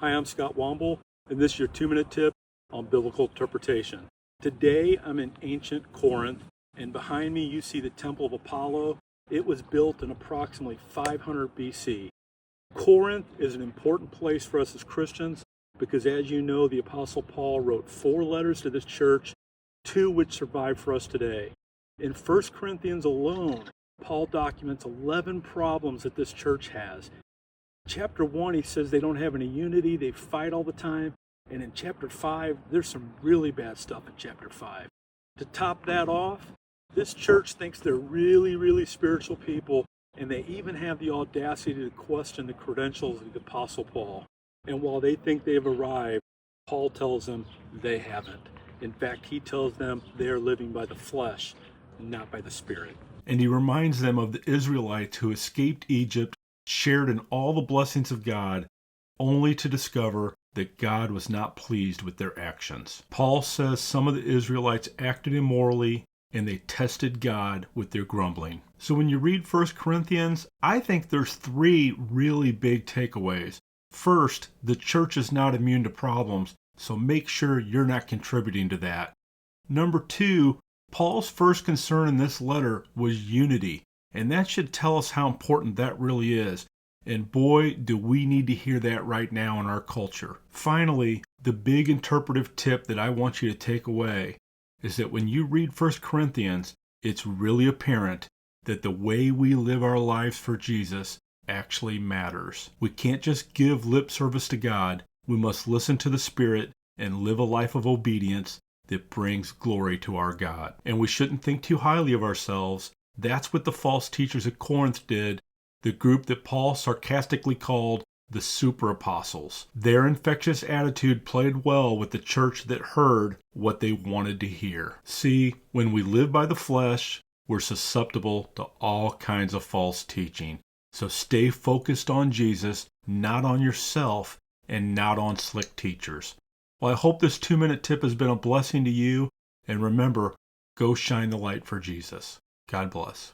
Hi, I'm Scott Womble, and this is your 2-minute tip on biblical interpretation. Today, I'm in ancient Corinth, and behind me you see the Temple of Apollo. It was built in approximately 500 BC. Corinth is an important place for us as Christians because, as you know, the Apostle Paul wrote 4 letters to this church, 2 which survive for us today. In 1 Corinthians alone, Paul documents 11 problems that this church has. Chapter 1, he says they don't have any unity, they fight all the time. And in chapter 5, there's some really bad stuff in chapter 5. To top that off, this church thinks they're really, really spiritual people, and they even have the audacity to question the credentials of the Apostle Paul. And while they think they've arrived, Paul tells them they haven't. In fact, he tells them they are living by the flesh, not by the Spirit. And he reminds them of the Israelites who escaped Egypt, shared in all the blessings of God, only to discover that God was not pleased with their actions. Paul says some of the Israelites acted immorally and they tested God with their grumbling. So when you read 1 Corinthians, I think there's 3 really big takeaways. First, the church is not immune to problems, so make sure you're not contributing to that. Number 2, Paul's first concern in this letter was unity. And that should tell us how important that really is. And boy, do we need to hear that right now in our culture. Finally, the big interpretive tip that I want you to take away is that when you read 1 Corinthians, it's really apparent that the way we live our lives for Jesus actually matters. We can't just give lip service to God. We must listen to the Spirit and live a life of obedience that brings glory to our God. And we shouldn't think too highly of ourselves. That's what the false teachers at Corinth did, the group that Paul sarcastically called the super apostles. Their infectious attitude played well with the church that heard what they wanted to hear. See, when we live by the flesh, we're susceptible to all kinds of false teaching. So stay focused on Jesus, not on yourself, and not on slick teachers. Well, I hope this 2-minute tip has been a blessing to you, and remember, go shine the light for Jesus. God bless.